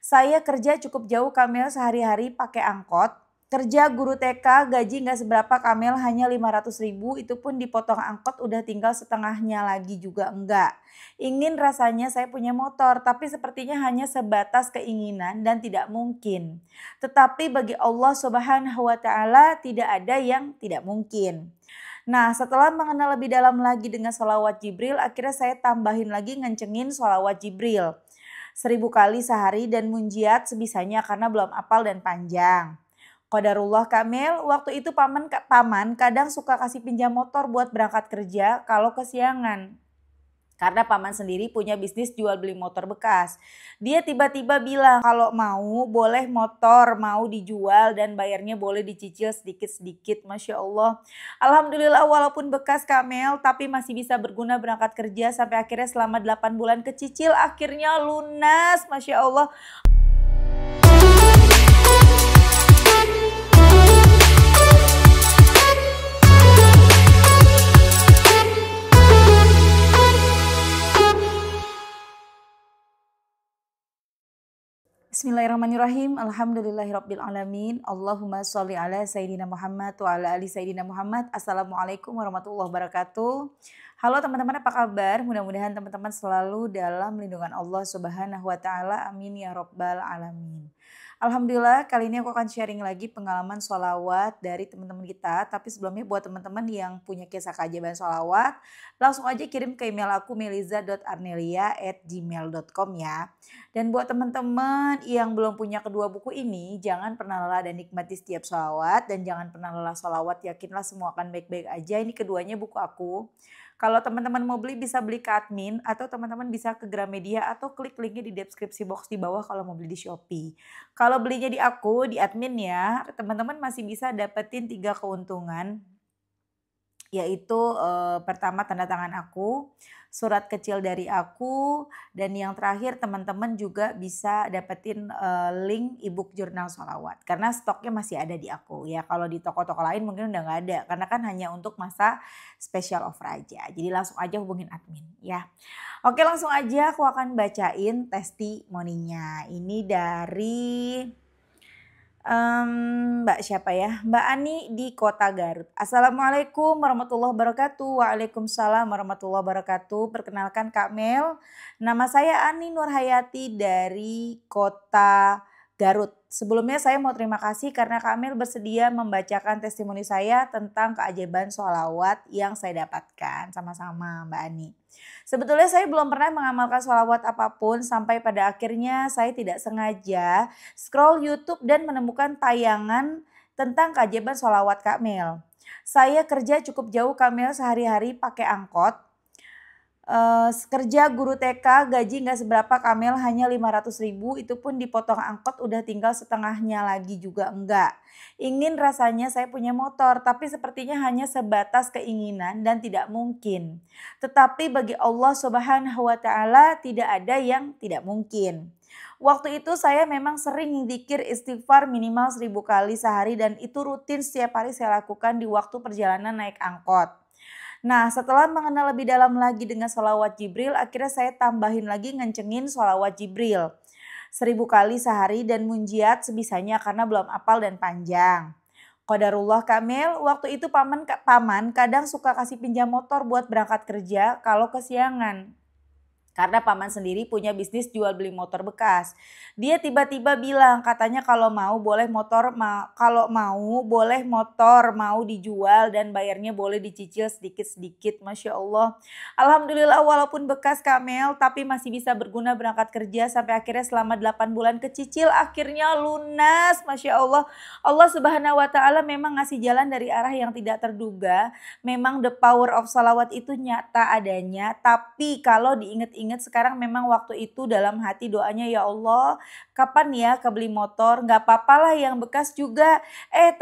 Saya kerja cukup jauh Kamel, sehari-hari pakai angkot. Kerja guru TK gaji nggak seberapa Kamel, hanya 500.000, itu pun dipotong angkot udah tinggal setengahnya lagi juga enggak. Ingin rasanya saya punya motor, tapi sepertinya hanya sebatas keinginan dan tidak mungkin. Tetapi bagi Allah Subhanahu wa taala tidak ada yang tidak mungkin. Nah, setelah mengenal lebih dalam lagi dengan sholawat Jibril, akhirnya saya tambahin lagi ngencengin sholawat Jibril. 1.000 kali sehari dan munjiat sebisanya karena belum hafal dan panjang. Qadarullah Kamil, waktu itu paman kadang suka kasih pinjam motor buat berangkat kerja kalau kesiangan. Karena paman sendiri punya bisnis jual beli motor bekas. Dia tiba-tiba bilang kalau mau boleh motor mau dijual dan bayarnya boleh dicicil sedikit-sedikit. Masya Allah. Alhamdulillah walaupun bekas Kamel tapi masih bisa berguna berangkat kerja sampai akhirnya selama 8 bulan kecicil akhirnya lunas. Masya Allah. Bismillahirrahmanirrahim. Alhamdulillahirrabbilalamin. Allahumma sholli ala Sayyidina Muhammad wa ala ali Sayyidina Muhammad. Assalamualaikum warahmatullahi wabarakatuh. Halo teman-teman, apa kabar? Mudah-mudahan teman-teman selalu dalam lindungan Allah Subhanahu wa taala. Amin ya rabbal alamin. Alhamdulillah kali ini aku akan sharing lagi pengalaman sholawat dari teman-teman kita. Tapi sebelumnya buat teman-teman yang punya kisah keajaiban sholawat, langsung aja kirim ke email aku meliza.arnelia@gmail.com ya. Dan buat teman-teman yang belum punya kedua buku ini, jangan pernah lelah dan nikmati setiap sholawat. Dan jangan pernah lelah sholawat, yakinlah semua akan baik-baik aja. Ini keduanya buku aku. Kalau teman-teman mau beli bisa beli ke admin atau teman-teman bisa ke Gramedia atau klik linknya di deskripsi box di bawah kalau mau beli di Shopee. Kalau belinya di aku, di admin ya, teman-teman masih bisa dapetin 3 keuntungan. Yaitu pertama tanda tangan aku, surat kecil dari aku, dan yang terakhir teman-teman juga bisa dapetin link ebook jurnal sholawat. Karena stoknya masih ada di aku ya, kalau di toko-toko lain mungkin udah nggak ada. Karena kan hanya untuk masa special offer aja. Jadi langsung aja hubungin admin ya. Oke langsung aja aku akan bacain testimoninya. Ini dari Mbak siapa ya? Mbak Ani di Kota Garut. Assalamualaikum warahmatullahi wabarakatuh. Waalaikumsalam warahmatullahi wabarakatuh. Perkenalkan Kak Mel. Nama saya Ani Nurhayati dari Kota Garut. Sebelumnya saya mau terima kasih karena Kak Mel bersedia membacakan testimoni saya tentang keajaiban sholawat yang saya dapatkan. Sama-sama Mbak Ani. Sebetulnya saya belum pernah mengamalkan sholawat apapun sampai pada akhirnya saya tidak sengaja scroll YouTube dan menemukan tayangan tentang keajaiban sholawat Kak Mel. Saya kerja cukup jauh Kak Mel, sehari-hari pakai angkot. Kerja guru TK gaji nggak seberapa Kamel, hanya 500.000, itu pun dipotong angkot udah tinggal setengahnya lagi juga enggak. Ingin rasanya saya punya motor tapi sepertinya hanya sebatas keinginan dan tidak mungkin. Tetapi bagi Allah Subhanahu wa taala tidak ada yang tidak mungkin. Waktu itu saya memang sering zikir istighfar minimal 1.000 kali sehari dan itu rutin setiap hari saya lakukan di waktu perjalanan naik angkot. Nah, setelah mengenal lebih dalam lagi dengan sholawat Jibril, akhirnya saya tambahin lagi ngencengin sholawat Jibril. 1.000 kali sehari dan munjiat sebisanya karena belum hafal dan panjang. Qadarullah Kamil, waktu itu paman kadang suka kasih pinjam motor buat berangkat kerja kalau kesiangan. Karena paman sendiri punya bisnis jual beli motor bekas. Dia tiba-tiba bilang katanya kalau mau boleh motor mau dijual dan bayarnya boleh dicicil sedikit-sedikit. Masya Allah. Alhamdulillah walaupun bekas Kamel tapi masih bisa berguna berangkat kerja sampai akhirnya selama 8 bulan kecicil akhirnya lunas. Masya Allah. Allah Subhanahu wa taala memang ngasih jalan dari arah yang tidak terduga. Memang the power of salawat itu nyata adanya, tapi kalau diingat-ingat sekarang memang waktu itu dalam hati doanya, ya Allah kapan ya kebeli motor, gak apa-apalah yang bekas juga.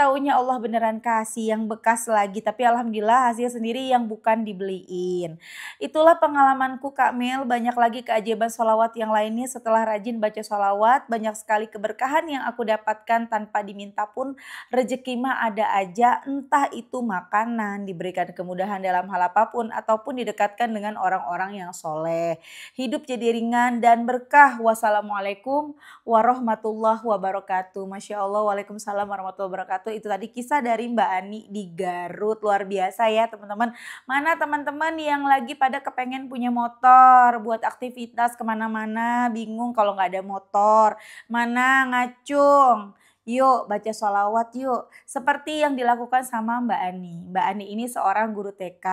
Taunya Allah beneran kasih yang bekas lagi, tapi alhamdulillah hasil sendiri yang bukan dibeliin. Itulah pengalamanku Kak Mel, banyak lagi keajaiban sholawat yang lainnya setelah rajin baca sholawat, banyak sekali keberkahan yang aku dapatkan tanpa diminta pun. Rezeki mah ada aja, entah itu makanan, diberikan kemudahan dalam hal apapun, ataupun didekatkan dengan orang-orang yang soleh. hidup jadi ringan dan berkah. Wassalamualaikum warahmatullahi wabarakatuh. Masya Allah, waalaikumsalam warahmatullahi wabarakatuh. Itu tadi kisah dari Mbak Ani di Garut. Luar biasa ya teman-teman. Mana teman-teman yang lagi pada kepengen punya motor buat aktivitas kemana-mana, bingung kalau nggak ada motor. Mana ngacung. Yuk baca sholawat yuk. Seperti yang dilakukan sama Mbak Ani. Mbak Ani ini seorang guru TK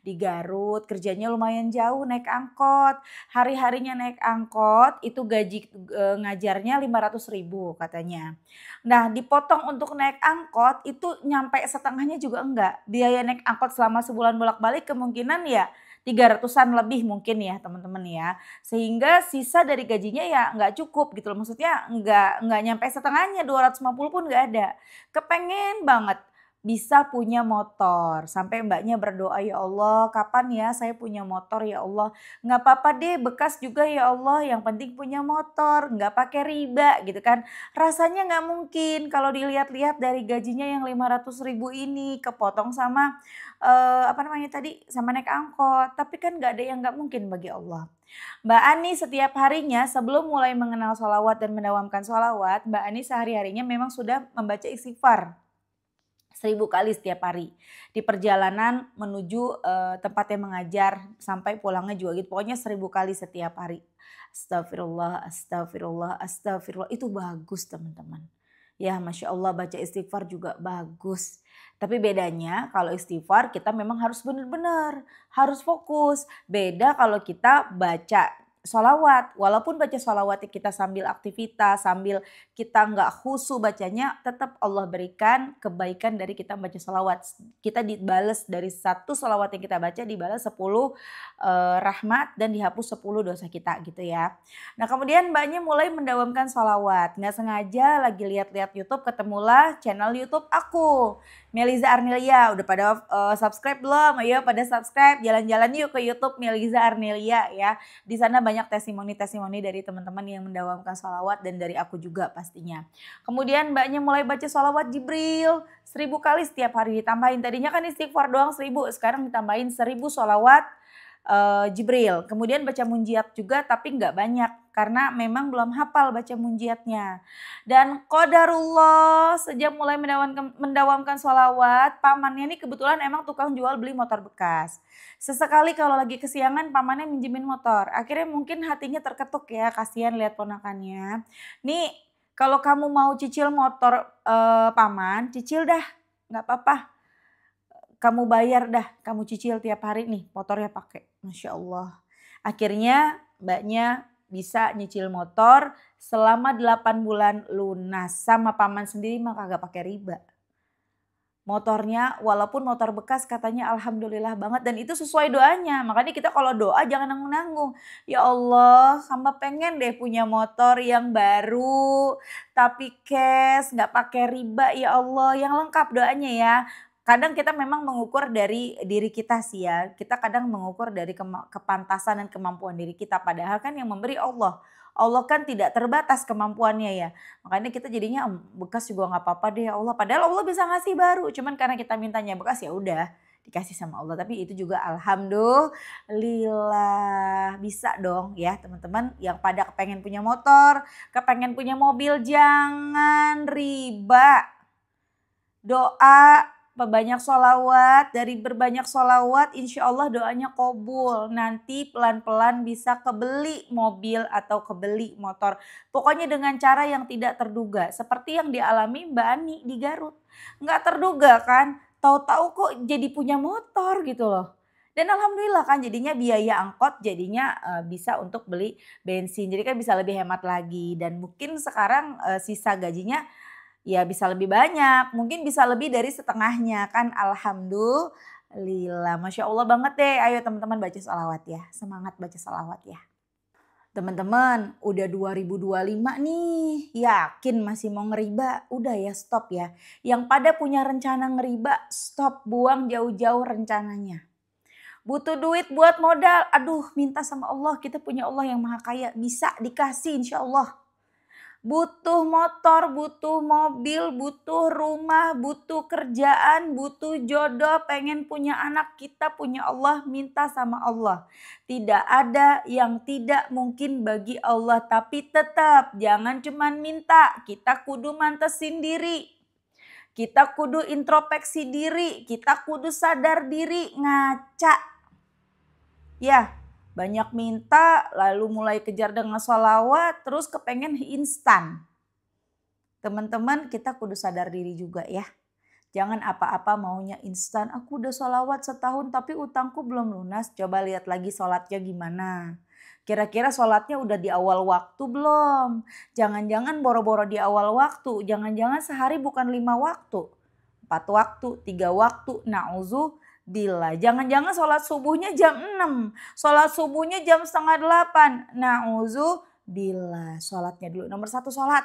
di Garut. Kerjanya lumayan jauh naik angkot. Hari-harinya naik angkot itu gaji ngajarnya 500.000 katanya. Nah dipotong untuk naik angkot itu nyampe setengahnya juga enggak. Biaya naik angkot selama sebulan bolak-balik kemungkinan ya 300-an lebih mungkin ya teman-teman ya. Sehingga sisa dari gajinya ya nggak cukup gitu loh. Maksudnya nggak nyampe setengahnya, 250 pun nggak ada. Kepengen banget bisa punya motor. Sampai mbaknya berdoa, ya Allah kapan ya saya punya motor ya Allah. Nggak apa-apa deh bekas juga ya Allah, yang penting punya motor, nggak pakai riba gitu kan. Rasanya nggak mungkin kalau dilihat-lihat dari gajinya yang 500.000 ini kepotong sama sama naik angkot. Tapi kan nggak ada yang nggak mungkin bagi Allah. Mbak Ani setiap harinya sebelum mulai mengenal sholawat dan mendawamkan sholawat, Mbak Ani sehari-harinya memang sudah membaca istighfar 1000 kali setiap hari. Di perjalanan menuju tempat yang mengajar sampai pulangnya juga gitu. Pokoknya 1000 kali setiap hari. Astagfirullah, astagfirullah, astagfirullah. Itu bagus teman-teman. Ya Masya Allah baca istighfar juga bagus. Tapi bedanya kalau istighfar kita memang harus benar-benar, harus fokus. Beda kalau kita baca sholawat. Walaupun baca sholawat kita sambil aktivitas, sambil kita nggak khusyuk bacanya, tetap Allah berikan kebaikan dari kita baca sholawat. Kita dibales dari satu sholawat yang kita baca dibalas 10 rahmat dan dihapus 10 dosa kita gitu ya. Nah kemudian mbaknya mulai mendawamkan sholawat. Nggak sengaja lagi lihat-lihat YouTube ketemulah channel YouTube aku. Meliza Arnelia, udah pada subscribe belum? Ayo pada subscribe, jalan-jalan yuk ke YouTube Meliza Arnelia ya. Di sana banyak testimoni-testimoni dari teman-teman yang mendawamkan sholawat dan dari aku juga pastinya. Kemudian mbaknya mulai baca sholawat Jibril 1000 kali setiap hari ditambahin. Tadinya kan istighfar doang 1000, sekarang ditambahin 1000 sholawat Jibril. Kemudian baca munjiat juga tapi nggak banyak karena memang belum hafal baca munjiatnya. Dan qadarullah sejak mulai mendawamkan sholawat, pamannya ini kebetulan emang tukang jual beli motor bekas. Sesekali kalau lagi kesiangan pamannya minjemin motor. Akhirnya mungkin hatinya terketuk ya, kasihan lihat ponakannya. Nih kalau kamu mau cicil motor paman, cicil dah nggak apa-apa. Kamu bayar dah, kamu cicil tiap hari nih motornya pakai. Masya Allah. Akhirnya mbaknya bisa nyicil motor selama 8 bulan lunas. Sama paman sendiri mah kagak pakai riba. Motornya walaupun motor bekas katanya alhamdulillah banget dan itu sesuai doanya. Makanya kita kalau doa jangan nanggung-nanggung. Ya Allah hamba pengen deh punya motor yang baru tapi cash gak pakai riba ya Allah. Yang lengkap doanya ya. Kadang kita memang mengukur dari diri kita sih ya. Kita kadang mengukur dari kepantasan dan kemampuan diri kita. Padahal kan yang memberi Allah. Allah kan tidak terbatas kemampuannya ya. Makanya kita jadinya bekas juga nggak apa-apa deh ya Allah. Padahal Allah bisa ngasih baru. Cuman karena kita mintanya bekas ya udah dikasih sama Allah. Tapi itu juga alhamdulillah bisa dong ya teman-teman yang pada kepengen punya motor, kepengen punya mobil, jangan riba. Doa berbanyak sholawat, dari berbanyak sholawat insya Allah doanya kabul. Nanti pelan-pelan bisa kebeli mobil atau kebeli motor. Pokoknya dengan cara yang tidak terduga. Seperti yang dialami Mbak Ani di Garut. Nggak terduga kan, tahu-tahu kok jadi punya motor gitu loh. Dan alhamdulillah kan jadinya biaya angkot jadinya bisa untuk beli bensin. Jadi kan bisa lebih hemat lagi. Dan mungkin sekarang sisa gajinya ya bisa lebih banyak, mungkin bisa lebih dari setengahnya kan alhamdulillah. Masya Allah banget deh, ayo teman-teman baca sholawat ya, semangat baca sholawat ya. Teman-teman udah 2025 nih, yakin masih mau ngeriba? Udah ya stop ya. Yang pada punya rencana ngeriba, stop, buang jauh-jauh rencananya. Butuh duit buat modal, aduh minta sama Allah, kita punya Allah yang maha kaya, bisa dikasih insya Allah. Butuh motor, butuh mobil, butuh rumah, butuh kerjaan, butuh jodoh, pengen punya anak, kita punya Allah, minta sama Allah. Tidak ada yang tidak mungkin bagi Allah, tapi tetap jangan cuman minta, kita kudu mantesin diri. Kita kudu introspeksi diri, kita kudu sadar diri, ngaca. Ya, banyak minta lalu mulai kejar dengan sholawat terus kepengen instan. Teman-teman kita kudu sadar diri juga ya. Jangan apa-apa maunya instan. Aku udah sholawat setahun tapi utangku belum lunas. Coba lihat lagi sholatnya gimana. Kira-kira sholatnya udah di awal waktu belum? Jangan-jangan boro-boro di awal waktu. Jangan-jangan sehari bukan 5 waktu. 4 waktu, 3 waktu. Na'udzubillah. Jangan-jangan sholat subuhnya jam 6. Sholat subuhnya jam setengah 8. Na'udzubillah. Sholatnya dulu. Nomor 1 sholat.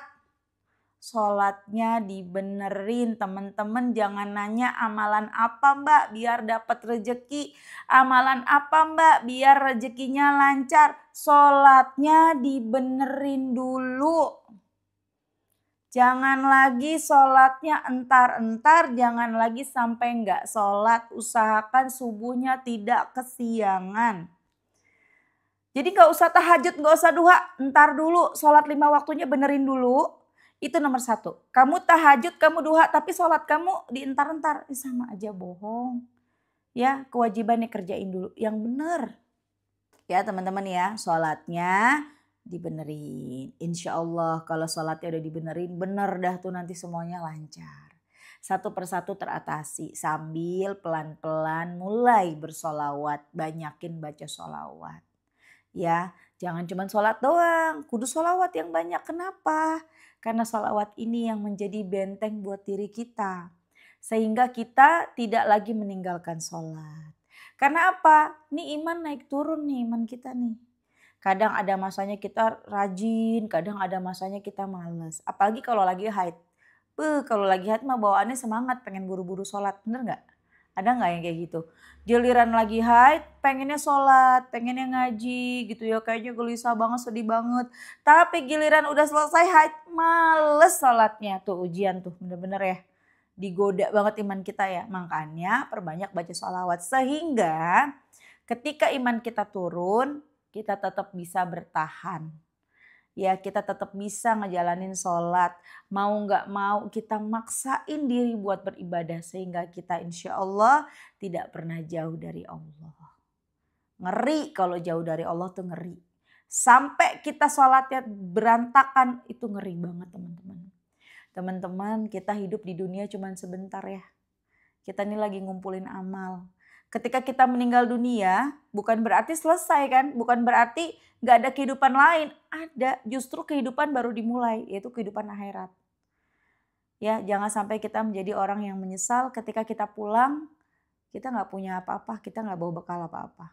Sholatnya dibenerin, teman-teman jangan nanya amalan apa mbak biar dapat rejeki, amalan apa mbak biar rejekinya lancar, sholatnya dibenerin dulu. Jangan lagi sholatnya entar-entar, jangan lagi sampai nggak sholat, usahakan subuhnya tidak kesiangan. Jadi nggak usah tahajud, nggak usah duha, entar dulu, sholat 5 waktunya benerin dulu. Itu nomor 1. Kamu tahajud, kamu duha, tapi sholat kamu dientar-entar. Sama aja bohong. Ya, kewajibannya kerjain dulu yang benar. Ya teman-teman ya, sholatnya dibenerin. Insya Allah kalau sholatnya udah dibenerin, bener dah tuh nanti semuanya lancar. Satu persatu teratasi sambil pelan-pelan mulai bersolawat. Banyakin baca solawat. Ya, jangan cuma sholat doang, kudu solawat yang banyak. Kenapa? Karena salawat ini yang menjadi benteng buat diri kita. Sehingga kita tidak lagi meninggalkan sholat. Karena apa? Nih iman naik turun nih iman kita nih. Kadang ada masanya kita rajin, kadang ada masanya kita males. Apalagi kalau lagi haid. Kalau lagi haid mah bawaannya semangat pengen buru-buru sholat, bener gak? Ada nggak yang kayak gitu? Giliran lagi haid, pengennya sholat, pengennya ngaji gitu ya. Kayaknya gelisah banget, sedih banget. Tapi giliran udah selesai haid, males sholatnya. Tuh ujian tuh, bener-bener ya. Digoda banget iman kita ya. Makanya perbanyak baca sholawat. Sehingga ketika iman kita turun, kita tetap bisa bertahan. Ya kita tetap bisa ngejalanin sholat. Mau gak mau kita maksain diri buat beribadah. Sehingga kita insya Allah tidak pernah jauh dari Allah. Ngeri kalau jauh dari Allah tuh ngeri. Sampai kita sholatnya berantakan itu ngeri banget teman-teman. Teman-teman kita hidup di dunia cuma sebentar ya. Kita ini lagi ngumpulin amal. Ketika kita meninggal dunia bukan berarti selesai kan. Bukan berarti gak ada kehidupan lain. Ada, justru kehidupan baru dimulai. Yaitu kehidupan akhirat. Ya, jangan sampai kita menjadi orang yang menyesal ketika kita pulang. Kita gak punya apa-apa. Kita gak bawa bekal apa-apa.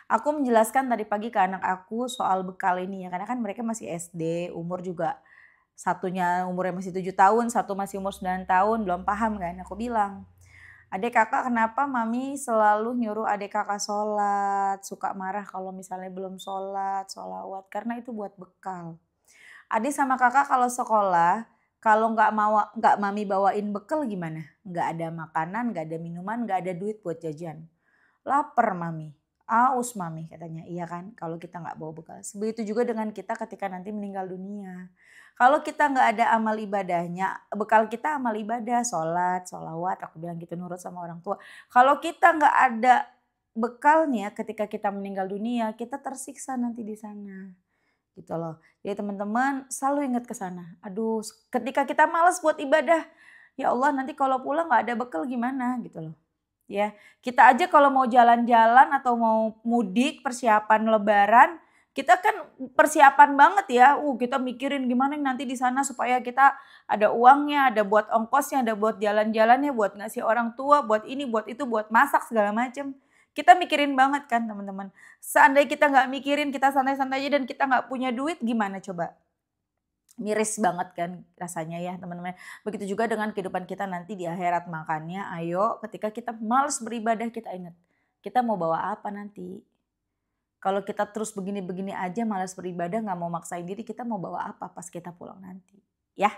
Aku menjelaskan tadi pagi ke anak aku soal bekal ini ya. Karena kan mereka masih SD. Umur juga satunya umurnya masih 7 tahun. Satu masih umur 9 tahun. Belum paham kan. Aku bilang. Adik kakak kenapa mami selalu nyuruh adik kakak sholat, suka marah kalau misalnya belum sholat, sholawat, karena itu buat bekal. Adik sama kakak kalau sekolah, kalau nggak mami bawain bekal gimana? Nggak ada makanan, nggak ada minuman, nggak ada duit buat jajan. Lapar mami, aus mami katanya, iya kan kalau kita nggak bawa bekal. Begitu juga dengan kita ketika nanti meninggal dunia. Kalau kita nggak ada amal ibadahnya, bekal kita amal ibadah, sholat, sholawat, aku bilang gitu nurut sama orang tua. Kalau kita nggak ada bekalnya ketika kita meninggal dunia, kita tersiksa nanti di sana. Gitu loh. Jadi teman-teman selalu ingat ke sana. Aduh, ketika kita malas buat ibadah, ya Allah nanti kalau pulang nggak ada bekal gimana gitu loh. Ya, kita aja kalau mau jalan-jalan atau mau mudik persiapan lebaran, kita kan persiapan banget ya. Kita mikirin gimana nanti di sana supaya kita ada uangnya, ada buat ongkosnya, ada buat jalan-jalannya, buat ngasih orang tua, buat ini, buat itu, buat masak segala macam. Kita mikirin banget kan teman-teman. Seandainya kita nggak mikirin, kita santai-santai aja dan kita nggak punya duit, gimana coba? Miris banget kan rasanya ya teman-teman. Begitu juga dengan kehidupan kita nanti di akhirat. Makanya ayo ketika kita malas beribadah kita ingat. Kita mau bawa apa nanti? Kalau kita terus begini-begini aja malas beribadah, nggak mau maksain diri, kita mau bawa apa pas kita pulang nanti, ya.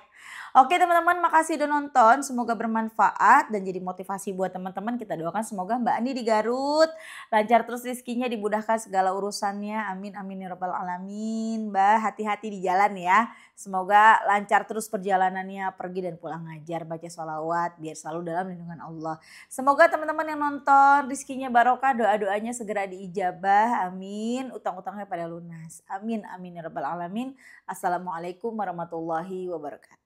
Oke teman-teman, makasih udah nonton, semoga bermanfaat dan jadi motivasi buat teman-teman. Kita doakan semoga Mbak Ani di Garut lancar terus rezekinya, dimudahkan segala urusannya. Amin amin ya rabbal alamin. Mbak, hati-hati di jalan ya. Semoga lancar terus perjalanannya, pergi dan pulang ngajar, baca sholawat biar selalu dalam lindungan Allah. Semoga teman-teman yang nonton rezekinya barokah, doa-doanya segera diijabah. Amin. Utang-utangnya pada lunas. Amin amin ya rabbal alamin. Assalamualaikum warahmatullahi wabarakatuh.